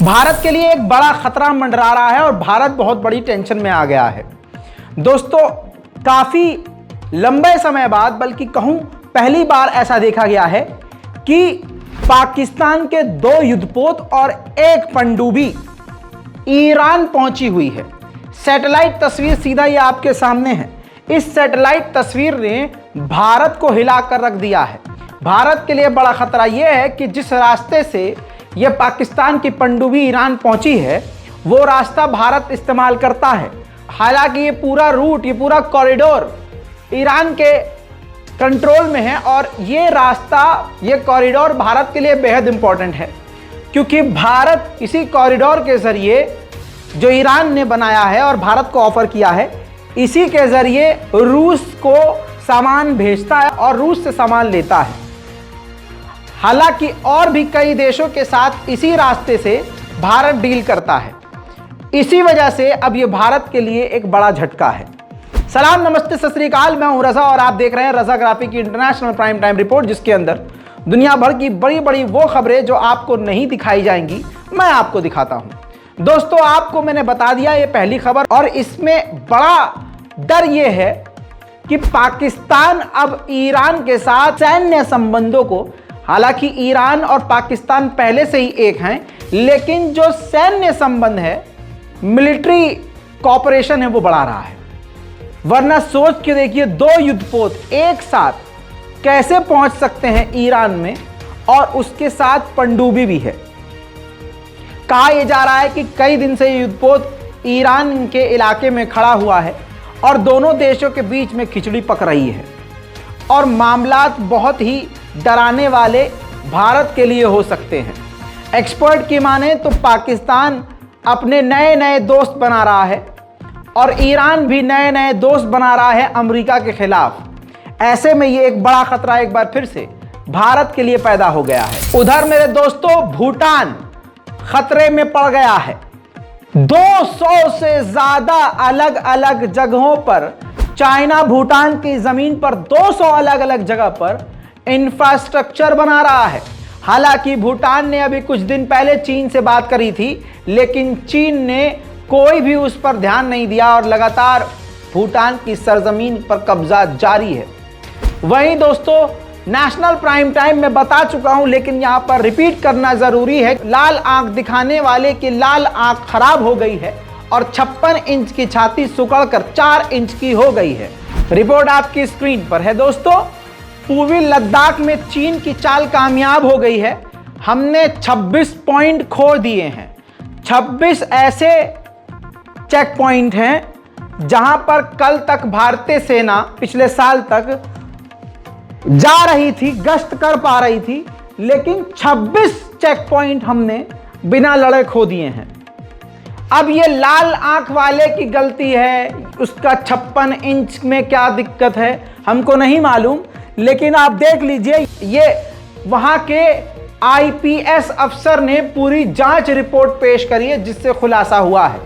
भारत के लिए एक बड़ा खतरा मंडरा रहा है और भारत बहुत बड़ी टेंशन में आ गया है। दोस्तों, काफी लंबे समय बाद, बल्कि कहूं पहली बार ऐसा देखा गया है कि पाकिस्तान के 2 युद्धपोत और एक पनडुब्बी ईरान पहुंची हुई है। सैटेलाइट तस्वीर सीधा ये आपके सामने है। इस सैटेलाइट तस्वीर ने भारत को हिलाकर रख दिया है। भारत के लिए बड़ा खतरा यह है कि जिस रास्ते से यह पाकिस्तान की पनडुब्बी ईरान पहुंची है, वो रास्ता भारत इस्तेमाल करता है। हालांकि ये पूरा रूट, ये पूरा कॉरिडोर ईरान के कंट्रोल में है और ये रास्ता, ये कॉरिडोर भारत के लिए बेहद इंपॉर्टेंट है, क्योंकि भारत इसी कॉरिडोर के जरिए, जो ईरान ने बनाया है और भारत को ऑफर किया है, इसी के जरिए रूस को सामान भेजता है और रूस से सामान लेता है। हालांकि और भी कई देशों के साथ इसी रास्ते से भारत डील करता है। इसी वजह से अब यह भारत के लिए एक बड़ा झटका है। सलाम, नमस्ते, सत श्री अकाल। मैं हूं रजा और आप देख रहे हैं रजा ग्राफिक की इंटरनेशनल प्राइम टाइम रिपोर्ट, जिसके अंदर दुनिया भर की बड़ी बड़ी वो खबरें जो आपको नहीं दिखाई जाएंगी, मैं आपको दिखाता हूं। दोस्तों, आपको मैंने बता दिया ये पहली खबर, और इसमें बड़ा डर यह है कि पाकिस्तान अब ईरान के साथ सैन्य संबंधों को, हालांकि ईरान और पाकिस्तान पहले से ही एक हैं, लेकिन जो सैन्य संबंध है, मिलिट्री कॉपरेशन है, वो बढ़ा रहा है। वरना सोच के देखिए, 2 युद्धपोत एक साथ कैसे पहुंच सकते हैं ईरान में, और उसके साथ पनडुब्बी भी है। कहा यह जा रहा है कि कई दिन से युद्धपोत ईरान के इलाके में खड़ा हुआ है और दोनों देशों के बीच में खिचड़ी पक रही है, और मामलात बहुत ही डराने वाले भारत के लिए हो सकते हैं। एक्सपर्ट की माने तो पाकिस्तान अपने नए नए दोस्त बना रहा है और ईरान भी नए नए दोस्त बना रहा है अमेरिका के खिलाफ। ऐसे में ये एक बड़ा खतरा एक बार फिर से भारत के लिए पैदा हो गया है। उधर मेरे दोस्तों, भूटान खतरे में पड़ गया है। 200 से ज्यादा अलग अलग जगहों पर, चाइना भूटान की जमीन पर 200 अलग अलग जगह पर इंफ्रास्ट्रक्चर बना रहा है। हालांकि भूटान ने अभी कुछ दिन पहले चीन से बात करी थी, लेकिन चीन ने कोई भी उस पर ध्यान नहीं दिया और लगातार भूटान की सरजमीन पर कब्जा जारी है। वहीं दोस्तों, नेशनल प्राइम टाइम में बता चुका हूं, लेकिन यहां पर रिपीट करना जरूरी है। लाल आंख दिखाने वाले की लाल आंख खराब हो गई है और 56 इंच की छाती सुकड़कर 4 इंच की हो गई है। रिपोर्ट आपकी स्क्रीन पर है। दोस्तों, पूर्वी लद्दाख में चीन की चाल कामयाब हो गई है। हमने 26 पॉइंट खो दिए हैं। 26 ऐसे चेक पॉइंट हैं जहां पर कल तक भारतीय सेना पिछले साल तक जा रही थी, गश्त कर पा रही थी, लेकिन 26 चेक पॉइंट हमने बिना लड़े खो दिए हैं। अब ये लाल आंख वाले की गलती है, उसका 56 इंच में क्या दिक्कत है हमको नहीं मालूम, लेकिन आप देख लीजिए, ये वहां के आईपीएस अफसर ने पूरी जांच रिपोर्ट पेश करी है, जिससे खुलासा हुआ है।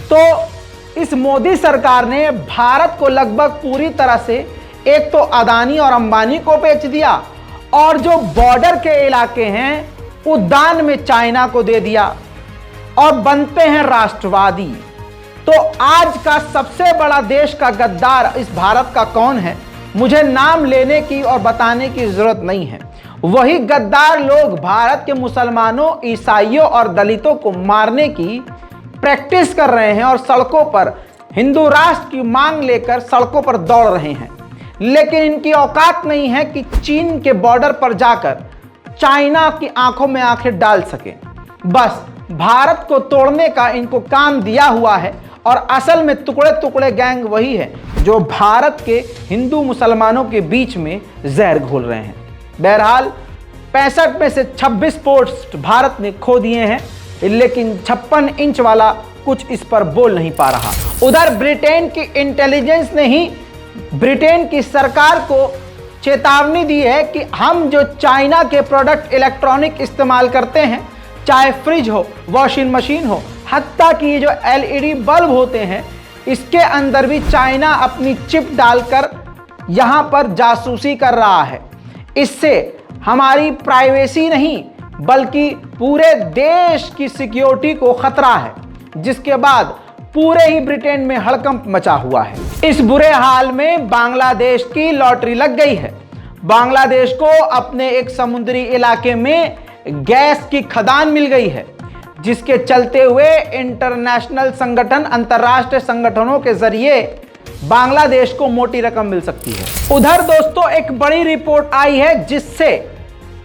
तो इस मोदी सरकार ने भारत को लगभग पूरी तरह से, एक तो अदानी और अंबानी को बेच दिया, और जो बॉर्डर के इलाके हैं उद्यान में चाइना को दे दिया, और बनते हैं राष्ट्रवादी। तो आज का सबसे बड़ा देश का गद्दार इस भारत का कौन है, मुझे नाम लेने की और बताने की जरूरत नहीं है। वही गद्दार लोग भारत के मुसलमानों, ईसाइयों और दलितों को मारने की प्रैक्टिस कर रहे हैं और सड़कों पर हिंदू राष्ट्र की मांग लेकर सड़कों पर दौड़ रहे हैं। लेकिन इनकी औकात नहीं है कि चीन के बॉर्डर पर जाकर चाइना की आंखों में आंखें डाल सकें। बस भारत को तोड़ने का इनको काम दिया हुआ है, और असल में टुकड़े टुकड़े गैंग वही है जो भारत के हिंदू मुसलमानों के बीच में जहर घोल रहे हैं। बहरहाल 65 में से 26 पोस्ट भारत ने खो दिए हैं, लेकिन 56 इंच वाला कुछ इस पर बोल नहीं पा रहा। उधर ब्रिटेन की इंटेलिजेंस ने ही ब्रिटेन की सरकार को चेतावनी दी है कि हम जो चाइना के प्रोडक्ट इलेक्ट्रॉनिक इस्तेमाल करते हैं, चाहे फ्रिज हो, वॉशिंग मशीन हो, हत्ता कि ये जो एलईडी बल्ब होते हैं, इसके अंदर भी चाइना अपनी चिप डालकर यहां पर जासूसी कर रहा है। इससे हमारी प्राइवेसी नहीं बल्कि पूरे देश की सिक्योरिटी को खतरा है, जिसके बाद पूरे ही ब्रिटेन में हड़कंप मचा हुआ है। इस बुरे हाल में बांग्लादेश की लॉटरी लग गई है। बांग्लादेश को अपने एक समुद्री इलाके में गैस की खदान मिल गई है, जिसके चलते हुए इंटरनेशनल संगठन, अंतरराष्ट्रीय संगठनों के जरिए बांग्लादेश को मोटी रकम मिल सकती है। उधर दोस्तों एक बड़ी रिपोर्ट आई है जिससे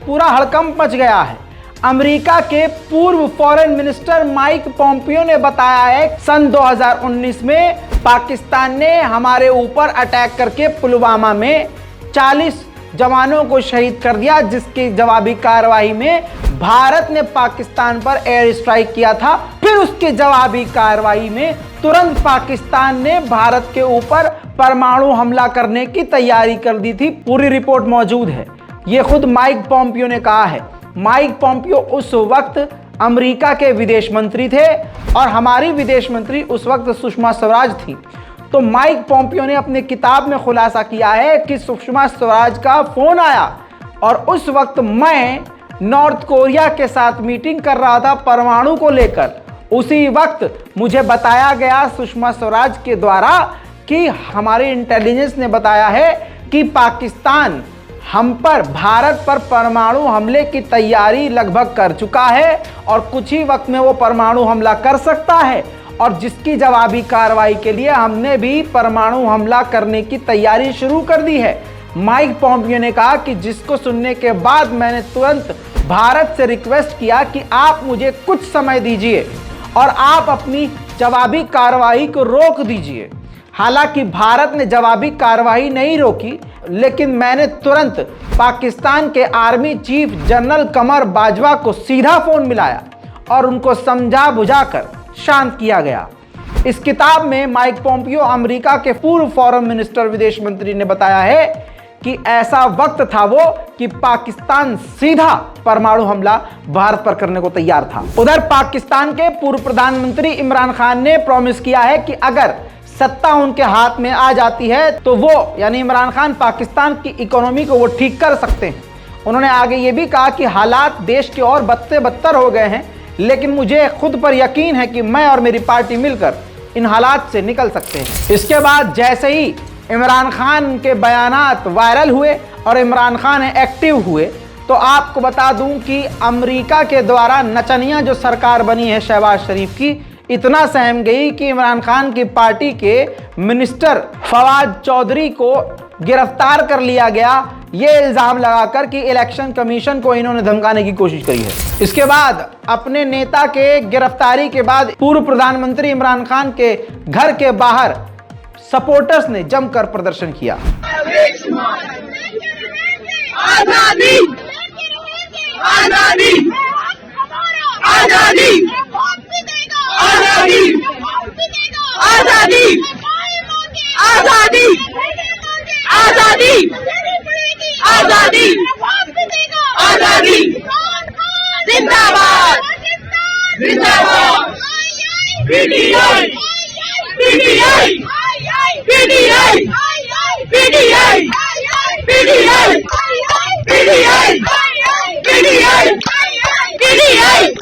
पूरा हड़कंप मच गया है। अमेरिका के पूर्व फॉरेन मिनिस्टर माइक पोम्पियो ने बताया है सन 2019 में पाकिस्तान ने हमारे ऊपर अटैक करके पुलवामा में 40 जवानों को शहीद कर दिया, जिसकी जवाबी कार्रवाई में भारत ने पाकिस्तान पर एयर स्ट्राइक किया था। फिर उसके जवाबी कार्रवाई में तुरंत पाकिस्तान ने भारत के ऊपर परमाणु हमला करने की तैयारी कर दी थी। पूरी रिपोर्ट मौजूद है, ये खुद माइक पोम्पियो ने कहा है। माइक पोम्पियो उस वक्त अमेरिका के विदेश मंत्री थे और हमारी विदेश मंत्री उस वक्त सुषमा स्वराज थी। तो माइक पोम्पियो ने अपनी किताब में खुलासा किया है कि सुषमा स्वराज का फोन आया और उस वक्त मैं नॉर्थ कोरिया के साथ मीटिंग कर रहा था परमाणु को लेकर। उसी वक्त मुझे बताया गया सुषमा स्वराज के द्वारा कि हमारी इंटेलिजेंस ने बताया है कि पाकिस्तान हम पर, भारत पर परमाणु हमले की तैयारी लगभग कर चुका है और कुछ ही वक्त में वो परमाणु हमला कर सकता है, और जिसकी जवाबी कार्रवाई के लिए हमने भी परमाणु हमला करने की तैयारी शुरू कर दी है। माइक पोम्पियो ने कहा कि जिसको सुनने के बाद मैंने तुरंत भारत से रिक्वेस्ट किया कि आप मुझे कुछ समय दीजिए और आप अपनी जवाबी कार्रवाई को रोक दीजिए। हालांकि भारत ने जवाबी कार्रवाई नहीं रोकी, लेकिन मैंने तुरंत पाकिस्तान के आर्मी चीफ जनरल कमर बाजवा को सीधा फोन मिलाया और उनको समझा बुझाकर शांत किया गया। इस किताब में माइक पोम्पियो, अमेरिका के पूर्व फॉरेन मिनिस्टर, विदेश मंत्री, ने बताया है कि ऐसा वक्त था वो कि पाकिस्तान सीधा परमाणु हमला भारत पर करने को तैयार था। उधर पाकिस्तान के पूर्व प्रधानमंत्री इमरान खान ने प्रॉमिस किया है कि अगर सत्ता उनके हाथ में आ जाती है तो वो, यानी इमरान खान, पाकिस्तान की इकोनॉमी को वो ठीक कर सकते हैं। उन्होंने आगे ये भी कहा कि हालात देश के और बद से बदतर हो गए हैं, लेकिन मुझे खुद पर यकीन है कि मैं और मेरी पार्टी मिलकर इन हालात से निकल सकते हैं। इसके बाद जैसे ही इमरान खान के बयानात वायरल हुए और इमरान खान एक्टिव हुए, तो आपको बता दूं कि अमेरिका के द्वारा नचनिया जो सरकार बनी है शहबाज शरीफ की, इतना सहम गई कि इमरान खान की पार्टी के मिनिस्टर फवाद चौधरी को गिरफ्तार कर लिया गया, ये इल्जाम लगाकर कि इलेक्शन कमीशन को इन्होंने धमकाने की कोशिश करी है। इसके बाद अपने नेता के गिरफ्तारी के बाद पूर्व प्रधानमंत्री इमरान खान के घर के बाहर सपोर्टर्स ने जमकर प्रदर्शन किया। आजादी, आजादी, आजादी, आजादी, आजादी, आजादी, आजादी, आजादी, आजादी, जिंदाबाद, जिंदाबाद, PTI, PTI, PTI, PTI, PTI, PTI, PTI, PTI.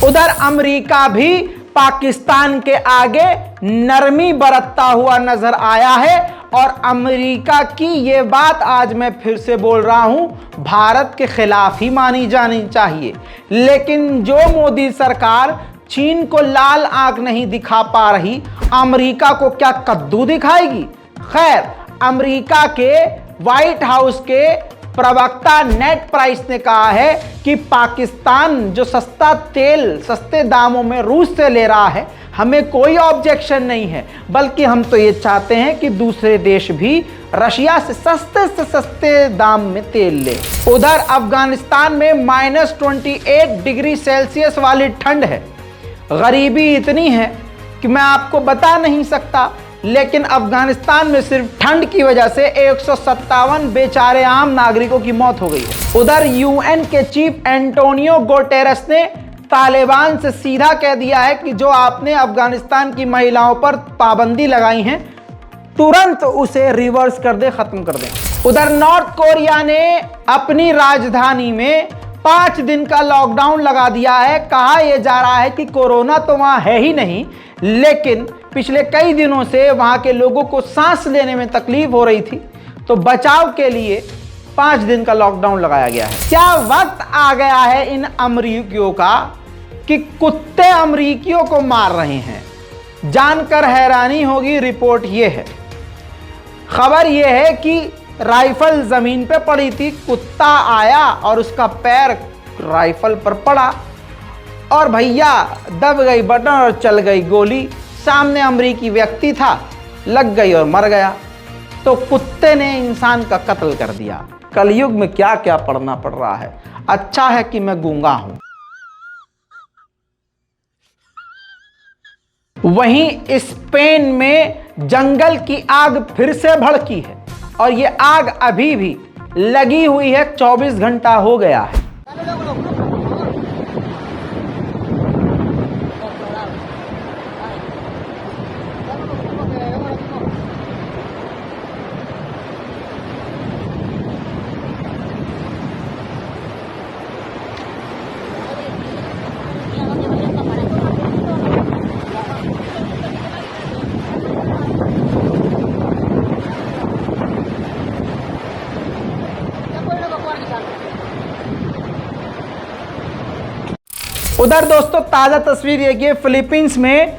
उधर अमेरिका भी पाकिस्तान के आगे नरमी बरतता हुआ नजर आया है और अमेरिका की ये बात आज मैं फिर से बोल रहा हूं, भारत के खिलाफ ही मानी जानी चाहिए। लेकिन जो मोदी सरकार चीन को लाल आंख नहीं दिखा पा रही, अमेरिका को क्या कद्दू दिखाएगी? खैर, अमेरिका के व्हाइट हाउस के प्रवक्ता नेड प्राइस ने कहा है कि पाकिस्तान जो सस्ता तेल सस्ते दामों में रूस से ले रहा है, हमें कोई ऑब्जेक्शन नहीं है, बल्कि हम तो ये चाहते हैं कि दूसरे देश भी रशिया से सस्ते दाम में तेल ले। उधर अफगानिस्तान में -28 डिग्री सेल्सियस वाली ठंड है। गरीबी इतनी है कि मैं आपको बता नहीं सकता, लेकिन अफगानिस्तान में सिर्फ ठंड की वजह से 157 बेचारे आम नागरिकों की मौत हो गई है। उधर यूएन के चीफ एंटोनियो गुटेरेस ने तालिबान से सीधा कह दिया है कि जो आपने अफगानिस्तान की महिलाओं पर पाबंदी लगाई है, तुरंत उसे रिवर्स कर दे, खत्म कर दे। उधर नॉर्थ कोरिया ने अपनी राजधानी में 5 दिन का लॉकडाउन लगा दिया है। कहा यह जा रहा है कि कोरोना तो वहां है ही नहीं, लेकिन पिछले कई दिनों से वहां के लोगों को सांस लेने में तकलीफ हो रही थी, तो बचाव के लिए 5 दिन का लॉकडाउन लगाया गया है। क्या वक्त आ गया है इन अमरीकियों का कि कुत्ते अमरीकियों को मार रहे हैं? जानकर हैरानी होगी। रिपोर्ट यह है, खबर यह है कि राइफल जमीन पे पड़ी थी, कुत्ता आया और उसका पैर राइफल पर पड़ा और भैया दब गई बटन और चल गई गोली। सामने अमरीकी व्यक्ति था, लग गई और मर गया। तो कुत्ते ने इंसान का कत्ल कर दिया। कलयुग में क्या क्या पढ़ना पड़ रहा है। अच्छा है कि मैं गूंगा हूं। वहीं स्पेन में जंगल की आग फिर से भड़की है और ये आग अभी भी लगी हुई है। 24 घंटा हो गया है। उधर दोस्तों ताजा तस्वीर देखिए, फिलीपींस में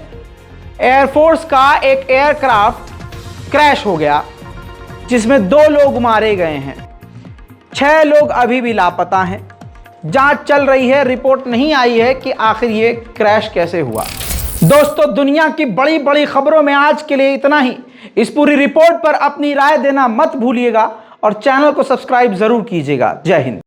एयरफोर्स का एक एयरक्राफ्ट क्रैश हो गया जिसमें 2 लोग मारे गए हैं। 6 लोग अभी भी लापता हैं। जांच चल रही है, रिपोर्ट नहीं आई है कि आखिर ये क्रैश कैसे हुआ। दोस्तों दुनिया की बड़ी बड़ी खबरों में आज के लिए इतना ही। इस पूरी रिपोर्ट पर अपनी राय देना मत भूलिएगा और चैनल को सब्सक्राइब जरूर कीजिएगा। जय हिंद।